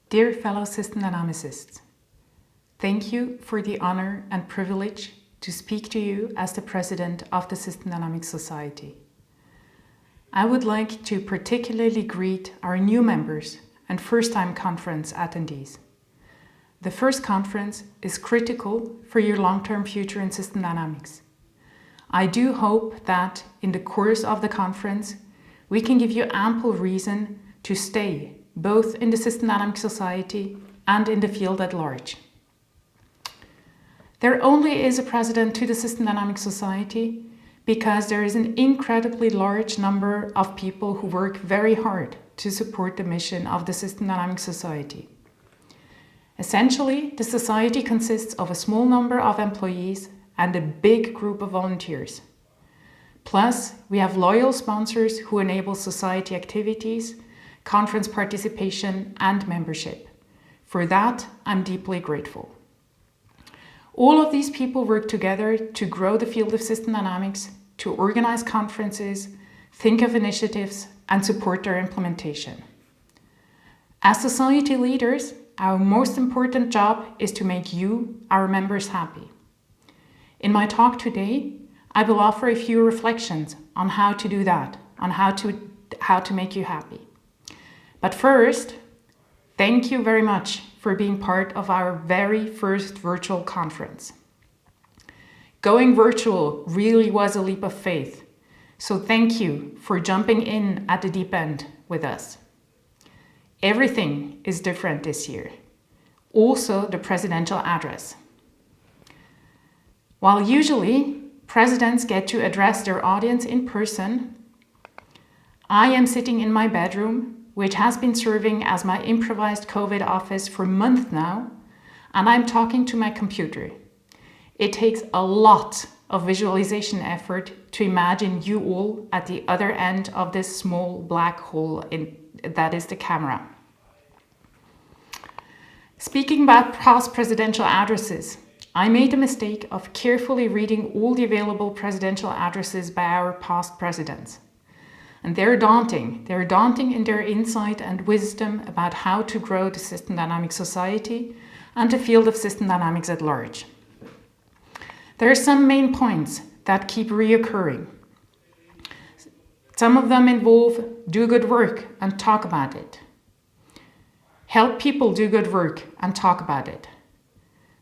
Dear fellow system dynamicists, thank you for the honor and privilege to speak to you as the president of the System Dynamics Society. I would like to particularly greet our new members and first-time conference attendees. The first conference is critical for your long-term future in system dynamics. I do hope that in the course of the conference, we can give you ample reason to stay both in the System Dynamics Society and in the field at large. There only is a president to the System Dynamics Society because there is an incredibly large number of people who work very hard to support the mission of the System Dynamics Society. Essentially, the society consists of a small number of employees and a big group of volunteers. Plus, we have loyal sponsors who enable society activities, conference participation, and membership. For that, I'm deeply grateful. All of these people work together to grow the field of system dynamics, to organize conferences, think of initiatives, and support their implementation. As society leaders, our most important job is to make you, our members, happy. In my talk today, I will offer a few reflections on how to do that, on how to make you happy. But first, thank you very much for being part of our very first virtual conference. Going virtual really was a leap of faith, so thank you for jumping in at the deep end with us. Everything is different this year, also the presidential address. While usually presidents get to address their audience in person, I am sitting in my bedroom, which has been serving as my improvised COVID office for months now, and I'm talking to my computer. It takes a lot of visualization effort to imagine you all at the other end of this small black hole that is the camera. Speaking about past presidential addresses, I made the mistake of carefully reading all the available presidential addresses by our past presidents. And they're daunting. They're daunting in their insight and wisdom about how to grow the System Dynamics Society and the field of system dynamics at large. There are some main points that keep reoccurring. Some of them involve do good work and talk about it. Help people do good work and talk about it.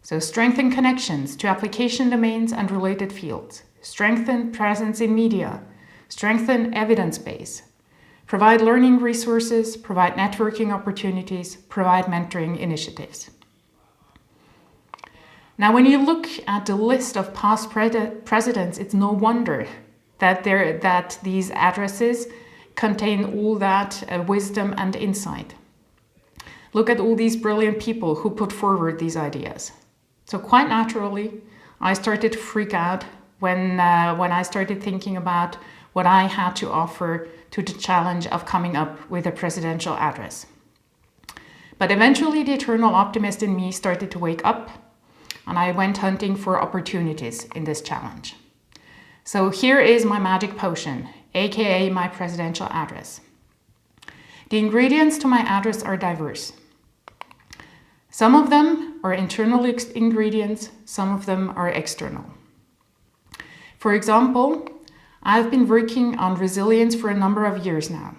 So strengthen connections to application domains and related fields. Strengthen presence in media. Strengthen evidence base. Provide learning resources, provide networking opportunities, provide mentoring initiatives. Now, when you look at the list of past presidents, it's no wonder that these addresses contain all that wisdom and insight. Look at all these brilliant people who put forward these ideas. So quite naturally, I started to freak out when I started thinking about what I had to offer to the challenge of coming up with a presidential address. But eventually the eternal optimist in me started to wake up, and I went hunting for opportunities in this challenge. So here is my magic potion, aka my presidential address. The ingredients to my address are diverse. Some of them are internal ingredients, some of them are external. For example, I've been working on resilience for a number of years now.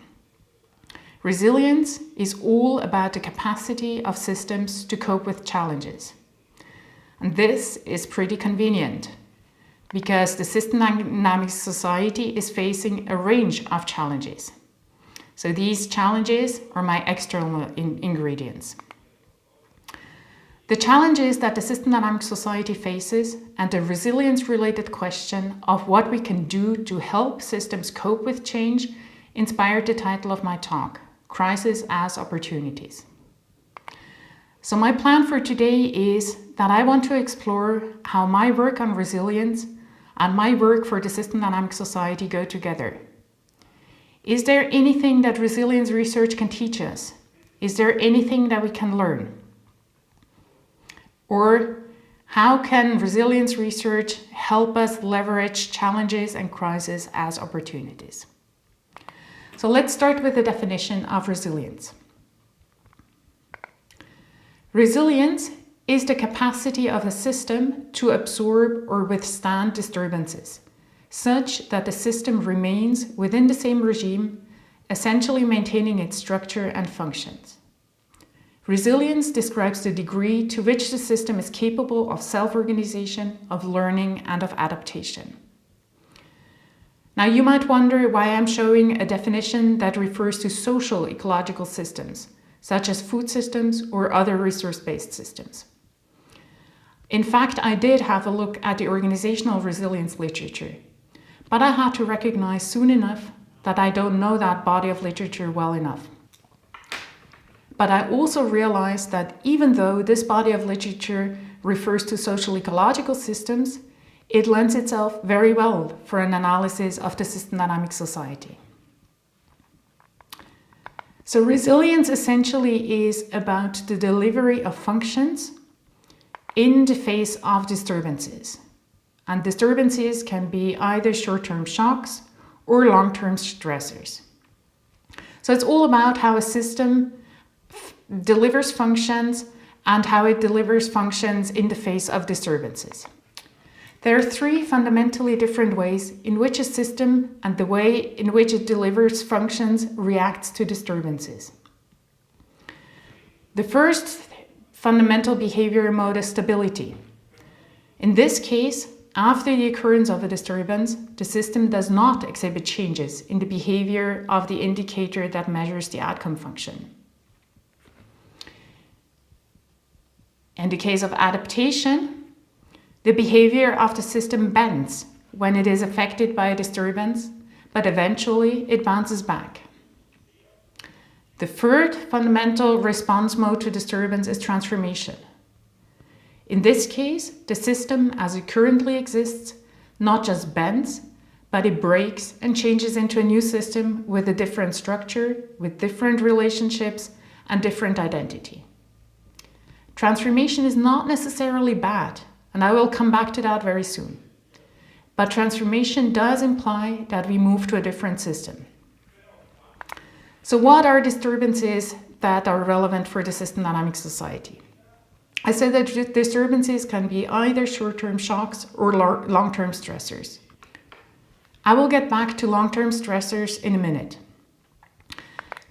Resilience is all about the capacity of systems to cope with challenges. And this is pretty convenient because the System Dynamics Society is facing a range of challenges. So these challenges are my external ingredients. The challenges that the System Dynamics Society faces and the resilience-related question of what we can do to help systems cope with change inspired the title of my talk, Crisis as Opportunities. So my plan for today is that I want to explore how my work on resilience and my work for the System Dynamics Society go together. Is there anything that resilience research can teach us? Is there anything that we can learn? Or how can resilience research help us leverage challenges and crises as opportunities? So let's start with the definition of resilience. Resilience is the capacity of a system to absorb or withstand disturbances, such that the system remains within the same regime, essentially maintaining its structure and functions. Resilience describes the degree to which the system is capable of self-organization, of learning, and of adaptation. Now, you might wonder why I'm showing a definition that refers to social ecological systems, such as food systems or other resource-based systems. In fact, I did have a look at the organizational resilience literature, but I had to recognize soon enough that I don't know that body of literature well enough. But I also realized that even though this body of literature refers to social ecological systems, it lends itself very well for an analysis of the system dynamic society. So resilience essentially is about the delivery of functions in the face of disturbances. And disturbances can be either short-term shocks or long-term stressors. So it's all about how a system delivers functions and how it delivers functions in the face of disturbances. There are three fundamentally different ways in which a system and the way in which it delivers functions reacts to disturbances. The first fundamental behavior mode is stability. In this case, after the occurrence of a disturbance, the system does not exhibit changes in the behavior of the indicator that measures the outcome function. In the case of adaptation, the behavior of the system bends when it is affected by a disturbance, but eventually it bounces back. The third fundamental response mode to disturbance is transformation. In this case, the system as it currently exists not just bends, but it breaks and changes into a new system with a different structure, with different relationships, and different identity. Transformation is not necessarily bad, and I will come back to that very soon. But transformation does imply that we move to a different system. So what are disturbances that are relevant for the system dynamic society? I said that disturbances can be either short-term shocks or long-term stressors. I will get back to long-term stressors in a minute.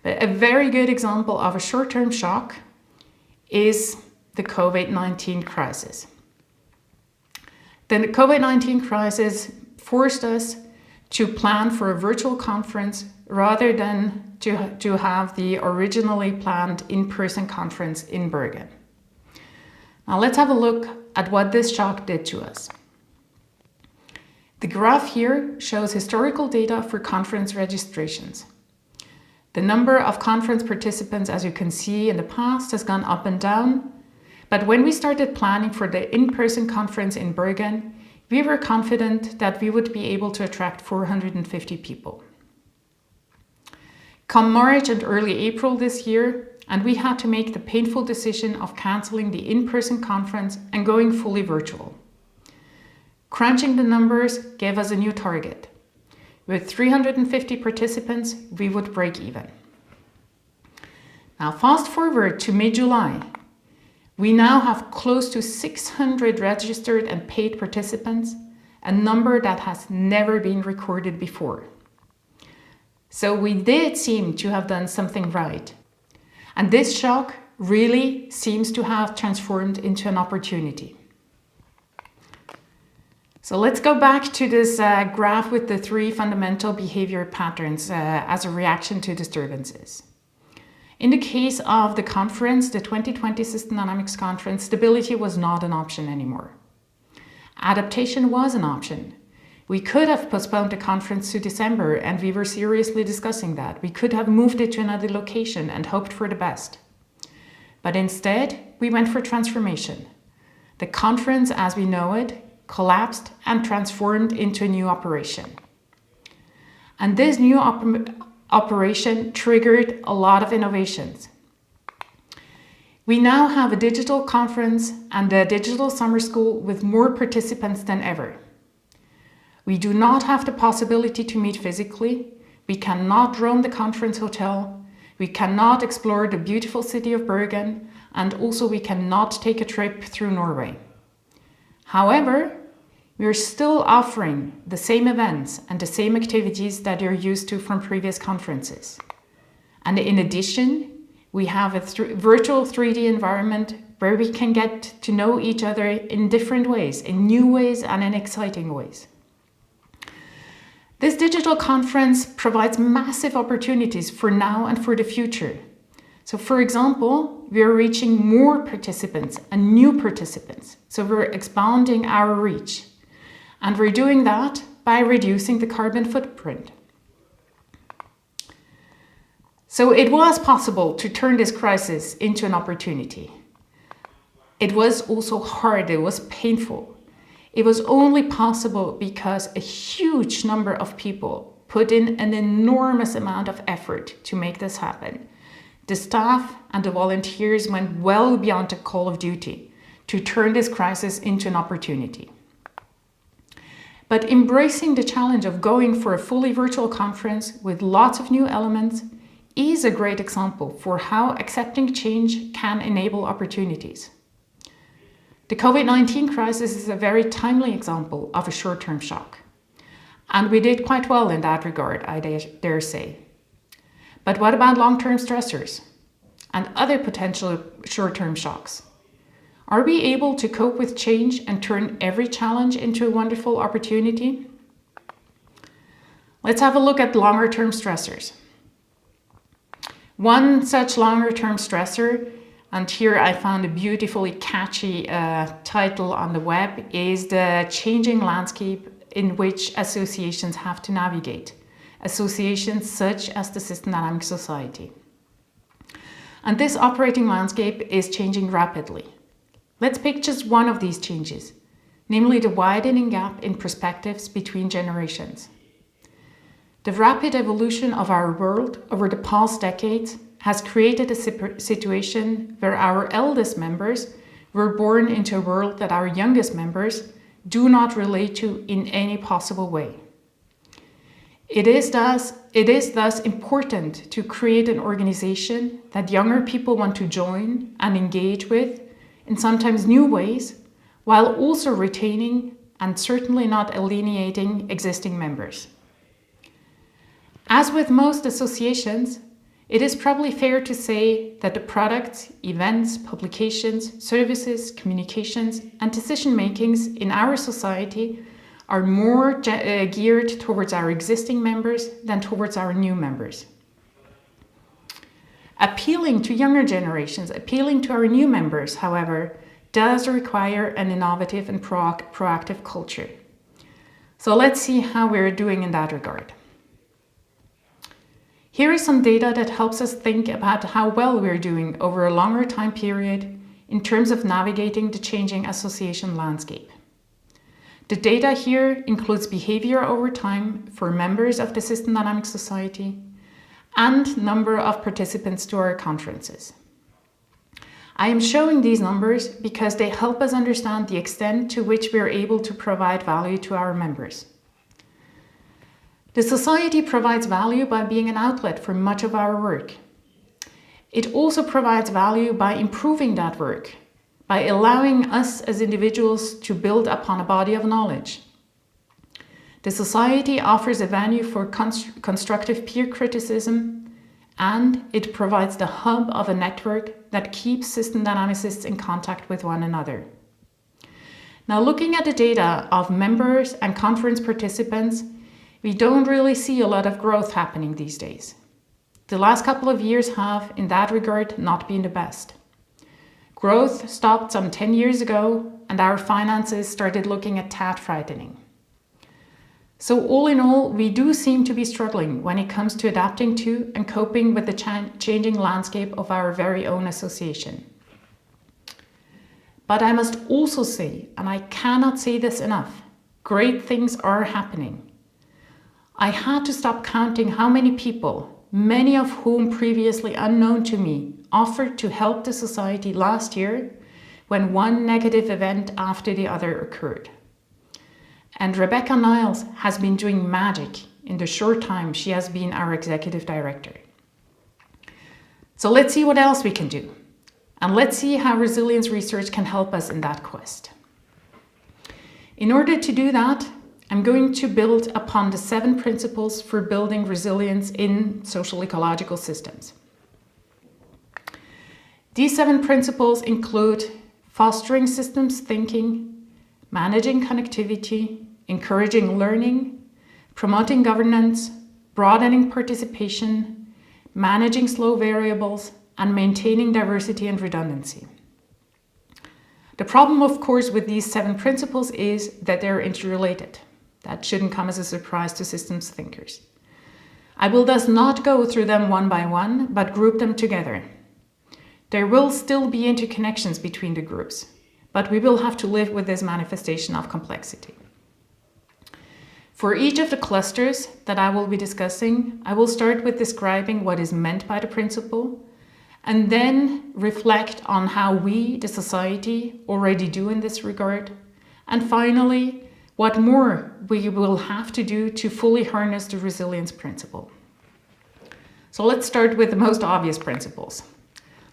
But a very good example of a short-term shock is the COVID-19 crisis. The COVID-19 crisis forced us to plan for a virtual conference rather than to have the originally planned in-person conference in Bergen. Now let's have a look at what this shock did to us. The graph here shows historical data for conference registrations. The number of conference participants, as you can see in the past, has gone up and down. But when we started planning for the in-person conference in Bergen, we were confident that we would be able to attract 450 people. Come March and early April this year, and we had to make the painful decision of cancelling the in-person conference and going fully virtual. Crunching the numbers gave us a new target. With 350 participants, we would break even. Now fast forward to mid-July. We now have close to 600 registered and paid participants, a number that has never been recorded before. So we did seem to have done something right. And this shock really seems to have transformed into an opportunity. So let's go back to this graph with the three fundamental behavior patterns as a reaction to disturbances. In the case of the conference, the 2020 System Dynamics Conference, stability was not an option anymore. Adaptation was an option. We could have postponed the conference to December, and we were seriously discussing that. We could have moved it to another location and hoped for the best. But instead, we went for transformation. The conference, as we know it, collapsed and transformed into a new operation. And this new operation triggered a lot of innovations. We now have a digital conference and a digital summer school with more participants than ever. We do not have the possibility to meet physically. We cannot roam the conference hotel. We cannot explore the beautiful city of Bergen, and also we cannot take a trip through Norway. However, we are still offering the same events and the same activities that you're used to from previous conferences. And in addition, we have a virtual 3D environment where we can get to know each other in different ways, in new ways and in exciting ways. This digital conference provides massive opportunities for now and for the future. So for example, we are reaching more participants and new participants. So we're expanding our reach. And we're doing that by reducing the carbon footprint. So it was possible to turn this crisis into an opportunity. It was also hard, it was painful. It was only possible because a huge number of people put in an enormous amount of effort to make this happen. The staff and the volunteers went well beyond the call of duty to turn this crisis into an opportunity. But embracing the challenge of going for a fully virtual conference with lots of new elements is a great example for how accepting change can enable opportunities. The COVID-19 crisis is a very timely example of a short-term shock. And we did quite well in that regard, I dare say. But what about long-term stressors and other potential short-term shocks? Are we able to cope with change and turn every challenge into a wonderful opportunity? Let's have a look at longer-term stressors. One such longer-term stressor, and here I found a beautifully catchy title on the web, is the changing landscape in which associations have to navigate. Associations such as the System Dynamics Society. And this operating landscape is changing rapidly. Let's pick just one of these changes, namely the widening gap in perspectives between generations. The rapid evolution of our world over the past decades has created a situation where our eldest members were born into a world that our youngest members do not relate to in any possible way. It is thus important to create an organization that younger people want to join and engage with in sometimes new ways, while also retaining and certainly not alienating existing members. As with most associations, it is probably fair to say that the products, events, publications, services, communications, and decision-makings in our society are more geared towards our existing members than towards our new members. Appealing to younger generations, appealing to our new members, however, does require an innovative and proactive culture. So let's see how we're doing in that regard. Here is some data that helps us think about how well we're doing over a longer time period in terms of navigating the changing association landscape. The data here includes behavior over time for members of the System Dynamics Society and number of participants to our conferences. I am showing these numbers because they help us understand the extent to which we are able to provide value to our members. The Society provides value by being an outlet for much of our work. It also provides value by improving that work, by allowing us as individuals to build upon a body of knowledge. The Society offers a venue for constructive peer criticism, and it provides the hub of a network that keeps system dynamicists in contact with one another. Now, looking at the data of members and conference participants, we don't really see a lot of growth happening these days. The last couple of years have, in that regard, not been the best. Growth stopped some 10 years ago, and our finances started looking a tad frightening. So all in all, we do seem to be struggling when it comes to adapting to and coping with the changing landscape of our very own association. But I must also say, and I cannot say this enough, great things are happening. I had to stop counting how many people, many of whom previously unknown to me, offered to help the Society last year when one negative event after the other occurred. And Rebecca Niles has been doing magic in the short time she has been our executive director. So let's see what else we can do. And let's see how resilience research can help us in that quest. In order to do that, I'm going to build upon the 7 principles for building resilience in social ecological systems. These 7 principles include fostering systems thinking, managing connectivity, encouraging learning, promoting governance, broadening participation, managing slow variables, and maintaining diversity and redundancy. The problem, of course, with these 7 principles is that they're interrelated. That shouldn't come as a surprise to systems thinkers. I will thus not go through them one by one, but group them together. There will still be interconnections between the groups, but we will have to live with this manifestation of complexity. For each of the clusters that I will be discussing, I will start with describing what is meant by the principle, and then reflect on how we, the society, already do in this regard, and finally, what more we will have to do to fully harness the resilience principle. So let's start with the most obvious principles.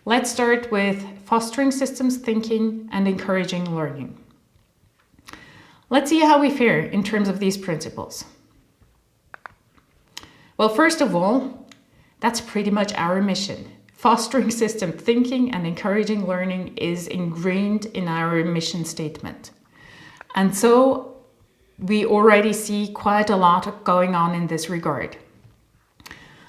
Let's start with fostering systems thinking and encouraging learning. Let's see how we fare in terms of these principles. Well, first of all, that's pretty much our mission. Fostering system thinking and encouraging learning is ingrained in our mission statement. And so we already see quite a lot going on in this regard.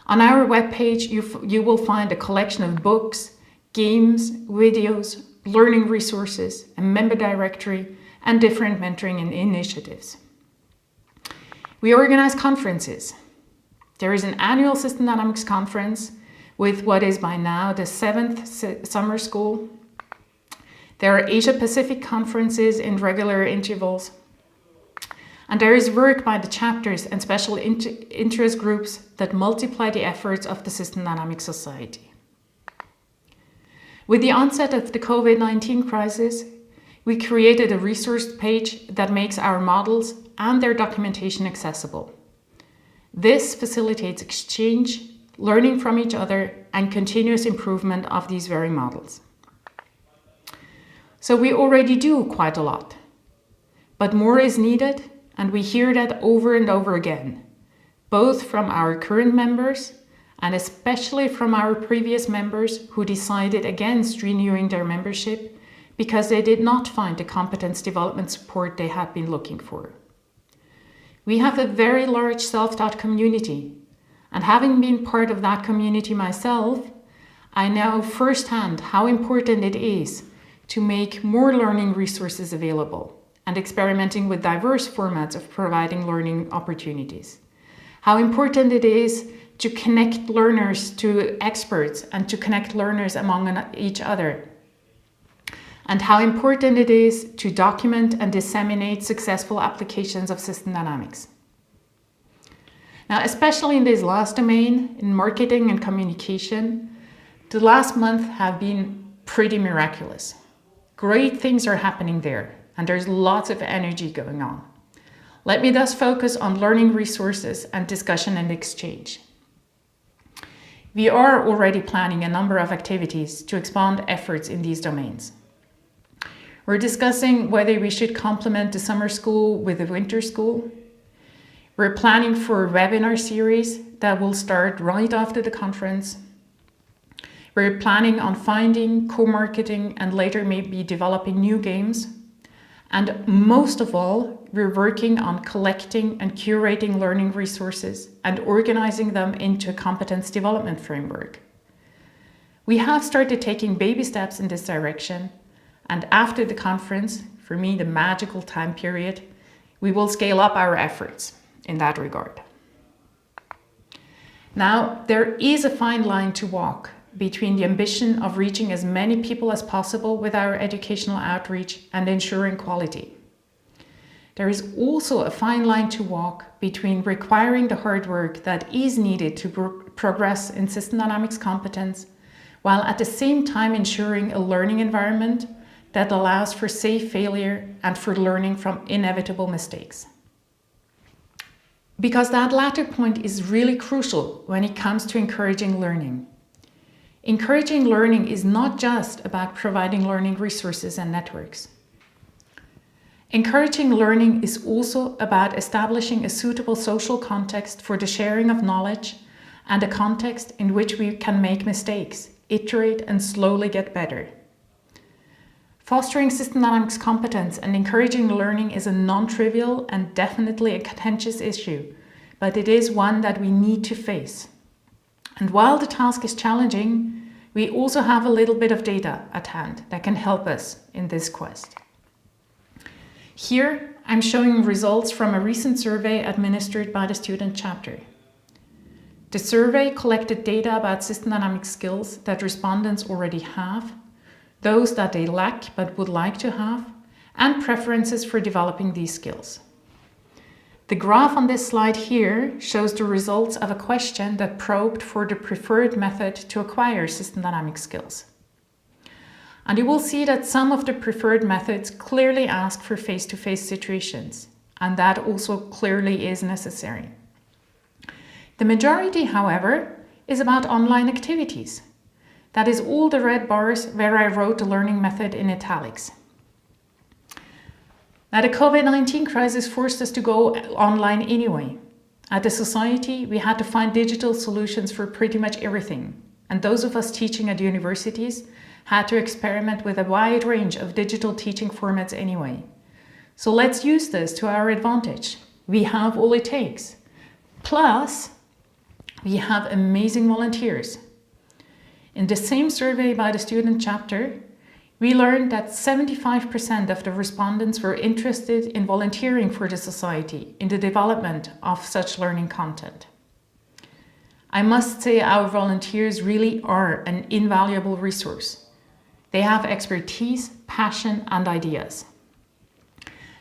On our webpage, you will find a collection of books, games, videos, learning resources, a member directory, and different mentoring and initiatives. We organize conferences. There is an annual System Dynamics conference with what is by now the 7th summer school. There are Asia-Pacific conferences in regular intervals. And there is work by the chapters and special interest groups that multiply the efforts of the System Dynamics Society. With the onset of the COVID-19 crisis, we created a resource page that makes our models and their documentation accessible. This facilitates exchange, learning from each other, and continuous improvement of these very models. So we already do quite a lot, but more is needed, and we hear that over and over again, both from our current members and especially from our previous members who decided against renewing their membership because they did not find the competence development support they had been looking for. We have a very large self-taught community, and having been part of that community myself, I know firsthand how important it is to make more learning resources available and experimenting with diverse formats of providing learning opportunities. How important it is to connect learners to experts and to connect learners among each other. And how important it is to document and disseminate successful applications of system dynamics. Now, especially in this last domain, in marketing and communication, the last month have been pretty miraculous. Great things are happening there, and there's lots of energy going on. Let me thus focus on learning resources and discussion and exchange. We are already planning a number of activities to expand efforts in these domains. We're discussing whether we should complement the summer school with the winter school. We're planning for a webinar series that will start right after the conference. We're planning on finding, co-marketing, and later maybe developing new games. And most of all, we're working on collecting and curating learning resources and organizing them into a competence development framework. We have started taking baby steps in this direction, and after the conference, for me the magical time period, we will scale up our efforts in that regard. Now, there is a fine line to walk between the ambition of reaching as many people as possible with our educational outreach and ensuring quality. There is also a fine line to walk between requiring the hard work that is needed to progress in system dynamics competence, while at the same time ensuring a learning environment that allows for safe failure and for learning from inevitable mistakes. Because that latter point is really crucial when it comes to encouraging learning. Encouraging learning is not just about providing learning resources and networks. Encouraging learning is also about establishing a suitable social context for the sharing of knowledge and a context in which we can make mistakes, iterate, and slowly get better. Fostering system dynamics competence and encouraging learning is a non-trivial and definitely a contentious issue, but it is one that we need to face. And while the task is challenging, we also have a little bit of data at hand that can help us in this quest. Here, I'm showing results from a recent survey administered by the student chapter. The survey collected data about system dynamics skills that respondents already have, those that they lack but would like to have, and preferences for developing these skills. The graph on this slide here shows the results of a question that probed for the preferred method to acquire system dynamics skills. And you will see that some of the preferred methods clearly ask for face-to-face situations, and that also clearly is necessary. The majority, however, is about online activities. That is all the red bars where I wrote the learning method in italics. Now, the COVID-19 crisis forced us to go online anyway. At the society, we had to find digital solutions for pretty much everything. And those of us teaching at universities had to experiment with a wide range of digital teaching formats anyway. So let's use this to our advantage. We have all it takes. Plus, we have amazing volunteers. In the same survey by the student chapter, we learned that 75% of the respondents were interested in volunteering for the society in the development of such learning content. I must say our volunteers really are an invaluable resource. They have expertise, passion, and ideas.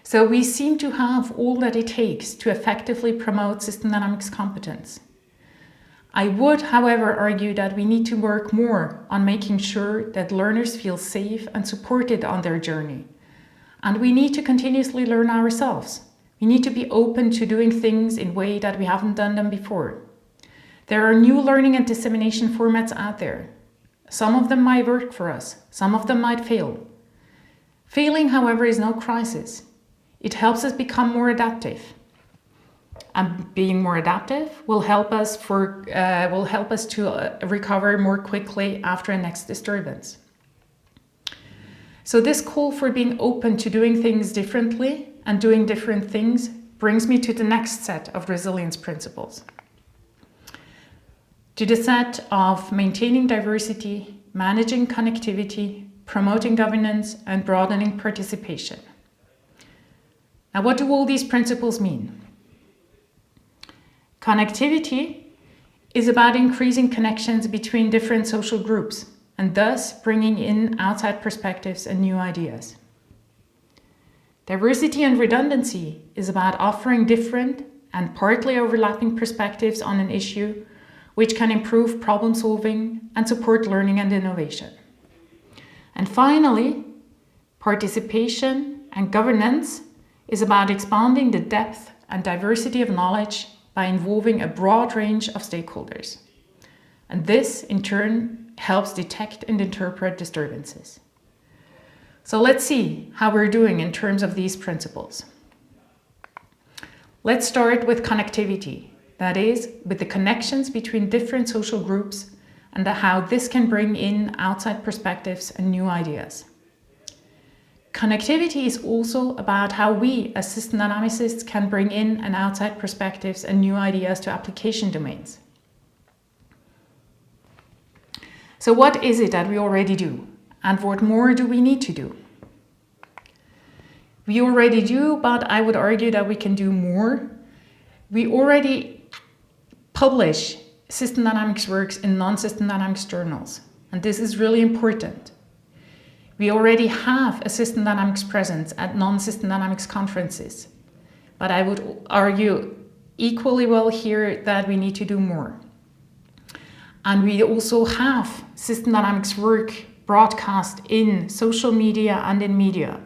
So we seem to have all that it takes to effectively promote system dynamics competence. I would, however, argue that we need to work more on making sure that learners feel safe and supported on their journey. And we need to continuously learn ourselves. We need to be open to doing things in a way that we haven't done them before. There are new learning and dissemination formats out there. Some of them might work for us, some of them might fail. Failing, however, is no crisis. It helps us become more adaptive. And being more adaptive will help us to recover more quickly after a next disturbance. So this call for being open to doing things differently and doing different things brings me to the next set of resilience principles. To the set of maintaining diversity, managing connectivity, promoting governance, and broadening participation. Now, what do all these principles mean? Connectivity is about increasing connections between different social groups and thus bringing in outside perspectives and new ideas. Diversity and redundancy is about offering different and partly overlapping perspectives on an issue which can improve problem solving and support learning and innovation. And finally, participation and governance is about expanding the depth and diversity of knowledge by involving a broad range of stakeholders. And this, in turn, helps detect and interpret disturbances. So let's see how we're doing in terms of these principles. Let's start with connectivity, that is, with the connections between different social groups and how this can bring in outside perspectives and new ideas. Connectivity is also about how we, as system dynamicists, can bring in and outside perspectives and new ideas to application domains. So what is it that we already do? And what more do we need to do? We already do, but I would argue that we can do more. We already publish system dynamics works in non-system dynamics journals, and this is really important. We already have a system dynamics presence at non-system dynamics conferences, but I would argue equally well here that we need to do more. And we also have system dynamics work broadcast in social media and in media.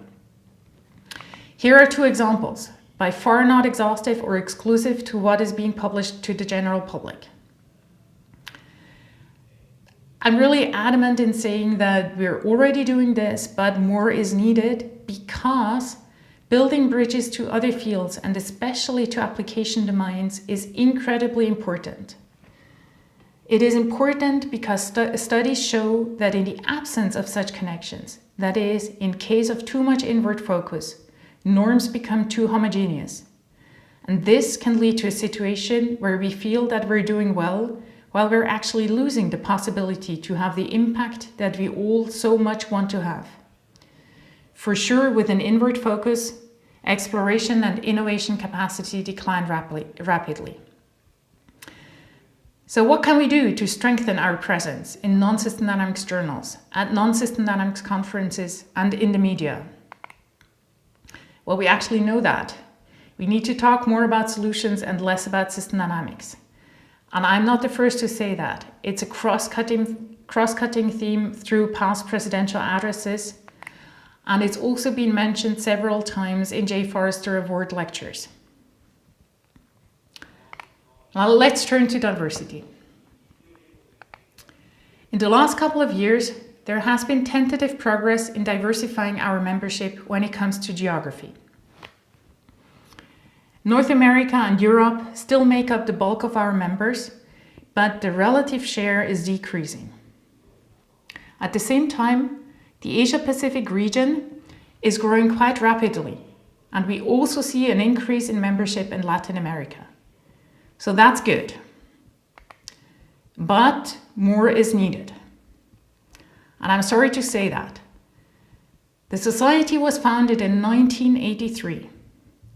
Here are two examples, by far not exhaustive or exclusive to what is being published to the general public. I'm really adamant in saying that we're already doing this, but more is needed because building bridges to other fields and especially to application domains is incredibly important. It is important because studies show that in the absence of such connections, that is, in case of too much inward focus, norms become too homogeneous. And this can lead to a situation where we feel that we're doing well, while we're actually losing the possibility to have the impact that we all so much want to have. For sure, with an inward focus, exploration and innovation capacity decline rapidly. So what can we do to strengthen our presence in non-system dynamics journals, at non-system dynamics conferences, and in the media? Well, we actually know that. We need to talk more about solutions and less about system dynamics. And I'm not the first to say that. It's a cross-cutting theme through past presidential addresses, and it's also been mentioned several times in J. Forrester Award lectures. Now let's turn to diversity. In the last couple of years, there has been tentative progress in diversifying our membership when it comes to geography. North America and Europe still make up the bulk of our members, but the relative share is decreasing. At the same time, the Asia-Pacific region is growing quite rapidly, and we also see an increase in membership in Latin America. So that's good. But more is needed. And I'm sorry to say that. The Society was founded in 1983.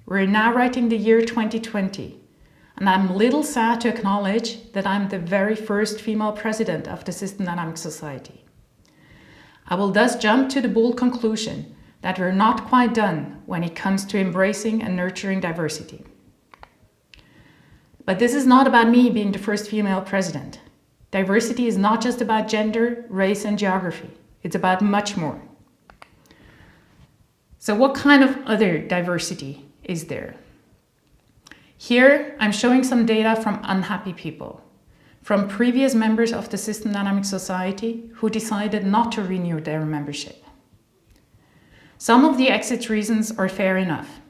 We're now writing the year 2020, and I'm a little sad to acknowledge that I'm the very first female president of the System Dynamics Society. I will thus jump to the bold conclusion that we're not quite done when it comes to embracing and nurturing diversity. But this is not about me being the first female president. Diversity is not just about gender, race, and geography. It's about much more. So what kind of other diversity is there? Here, I'm showing some data from unhappy people, from previous members of the System Dynamics Society who decided not to renew their membership. Some of the exit reasons are fair enough.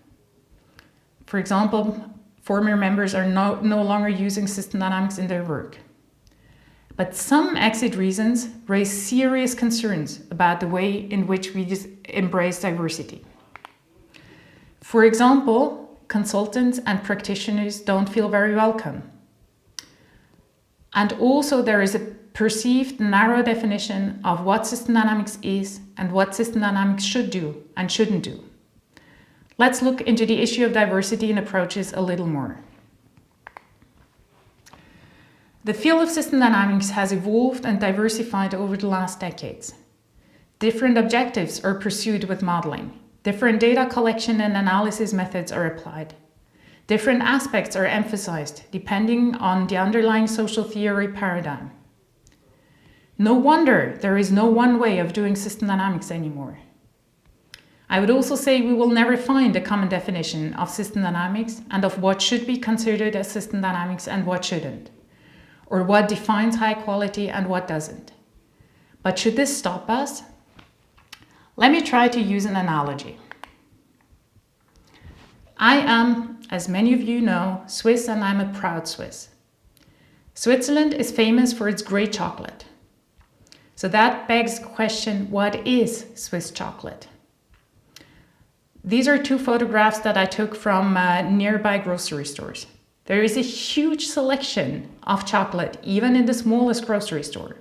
For example, former members are no longer using System Dynamics in their work. But some exit reasons raise serious concerns about the way in which we embrace diversity. For example, consultants and practitioners don't feel very welcome. And also there is a perceived narrow definition of what system dynamics is and what system dynamics should do and shouldn't do. Let's look into the issue of diversity and approaches a little more. The field of system dynamics has evolved and diversified over the last decades. Different objectives are pursued with modeling. Different data collection and analysis methods are applied. Different aspects are emphasized depending on the underlying social theory paradigm. No wonder there is no one way of doing system dynamics anymore. I would also say we will never find a common definition of system dynamics and of what should be considered as system dynamics and what shouldn't, or what defines high quality and what doesn't. But should this stop us? Let me try to use an analogy. I am, as many of you know, Swiss, and I'm a proud Swiss. Switzerland is famous for its great chocolate. So that begs the question, what is Swiss chocolate? These are two photographs that I took from nearby grocery stores. There is a huge selection of chocolate, even in the smallest grocery store.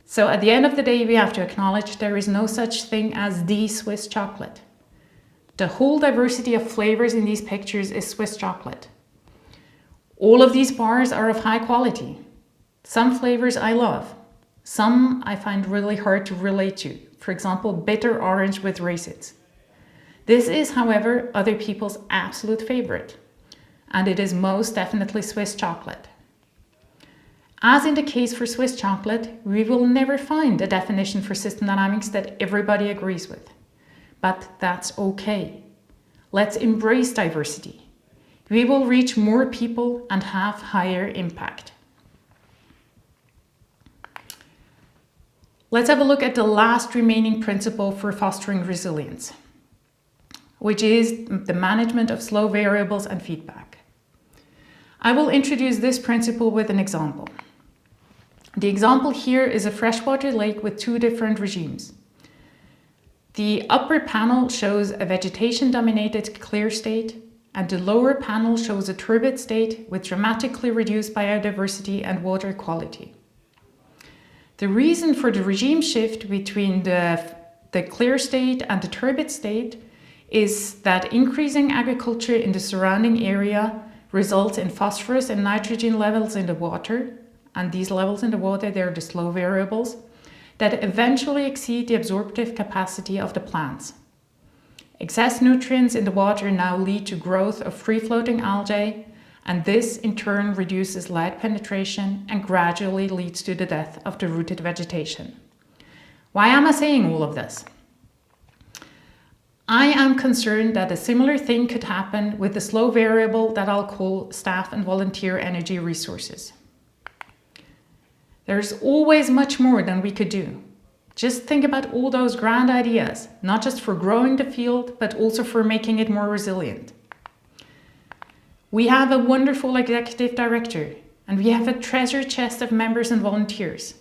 So at the end of the day, we have to acknowledge there is no such thing as the Swiss chocolate. The whole diversity of flavors in these pictures is Swiss chocolate. All of these bars are of high quality. Some flavors I love. Some I find really hard to relate to. For example, bitter orange with raisins. This is, however, other people's absolute favorite. And it is most definitely Swiss chocolate. As in the case for Swiss chocolate, we will never find a definition for system dynamics that everybody agrees with. But that's okay. Let's embrace diversity. We will reach more people and have higher impact. Let's have a look at the last remaining principle for fostering resilience, which is the management of slow variables and feedback. I will introduce this principle with an example. The example here is a freshwater lake with two different regimes. The upper panel shows a vegetation-dominated clear state, and the lower panel shows a turbid state with dramatically reduced biodiversity and water quality. The reason for the regime shift between the clear state and the turbid state is that increasing agriculture in the surrounding area results in phosphorus and nitrogen levels in the water, and these levels in the water, they're the slow variables, that eventually exceed the absorptive capacity of the plants. Excess nutrients in the water now lead to growth of free-floating algae, and this in turn reduces light penetration and gradually leads to the death of the rooted vegetation. Why am I saying all of this? I am concerned that a similar thing could happen with the slow variable that I'll call staff and volunteer energy resources. There's always much more than we could do. Just think about all those grand ideas, not just for growing the field, but also for making it more resilient. We have a wonderful executive director, and we have a treasure chest of members and volunteers.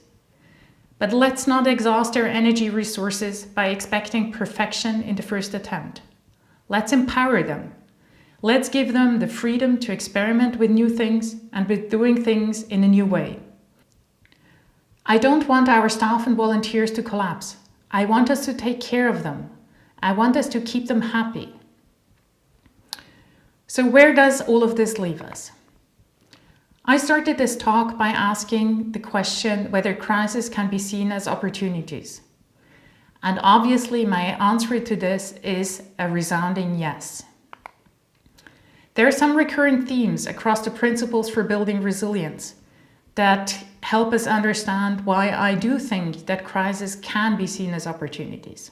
But let's not exhaust our energy resources by expecting perfection in the first attempt. Let's empower them. Let's give them the freedom to experiment with new things and with doing things in a new way. I don't want our staff and volunteers to collapse. I want us to take care of them. I want us to keep them happy. So where does all of this leave us? I started this talk by asking the question whether crises can be seen as opportunities. And obviously my answer to this is a resounding yes. There are some recurrent themes across the principles for building resilience that help us understand why I do think that crises can be seen as opportunities.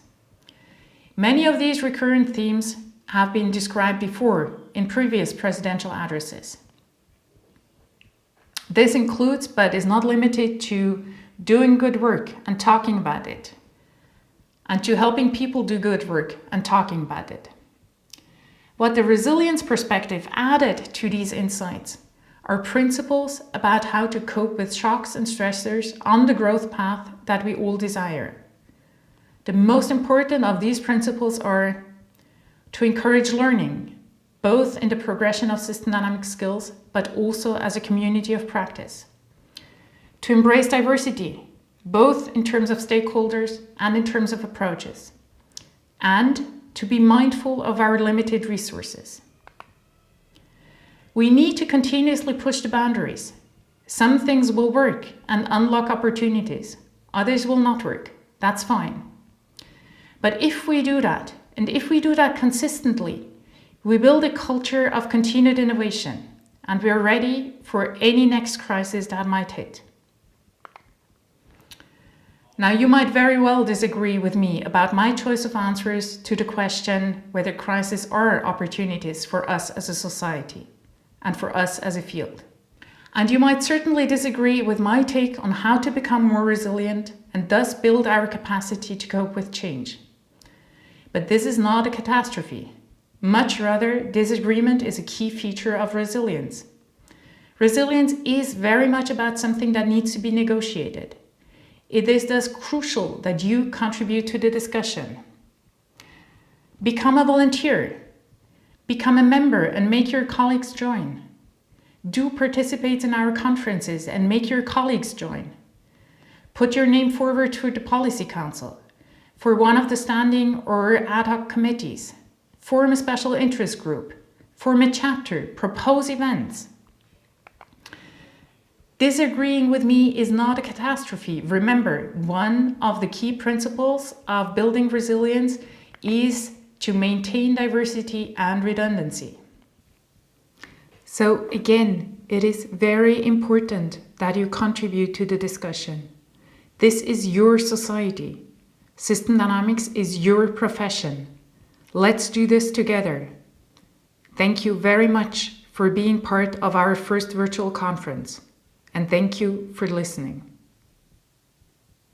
Many of these recurrent themes have been described before in previous presidential addresses. This includes, but is not limited to, doing good work and talking about it, and to helping people do good work and talking about it. What the resilience perspective added to these insights are principles about how to cope with shocks and stressors on the growth path that we all desire. The most important of these principles are to encourage learning, both in the progression of system dynamic skills, but also as a community of practice. To embrace diversity, both in terms of stakeholders and in terms of approaches. And to be mindful of our limited resources. We need to continuously push the boundaries. Some things will work and unlock opportunities. Others will not work. That's fine. But if we do that, and if we do that consistently, we build a culture of continued innovation, and we are ready for any next crisis that might hit. Now, you might very well disagree with me about my choice of answers to the question whether crises are opportunities for us as a society and for us as a field. And you might certainly disagree with my take on how to become more resilient and thus build our capacity to cope with change. But this is not a catastrophe. Much rather, disagreement is a key feature of resilience. Resilience is very much about something that needs to be negotiated. It is thus crucial that you contribute to the discussion. Become a volunteer. Become a member and make your colleagues join. Do participate in our conferences and make your colleagues join. Put your name forward to the Policy Council, for one of the standing or ad hoc committees. Form a special interest group. Form a chapter. Propose events. Disagreeing with me is not a catastrophe. Remember, one of the key principles of building resilience is to maintain diversity and redundancy. So again, it is very important that you contribute to the discussion. This is your society. System dynamics is your profession. Let's do this together. Thank you very much for being part of our first virtual conference. And thank you for listening.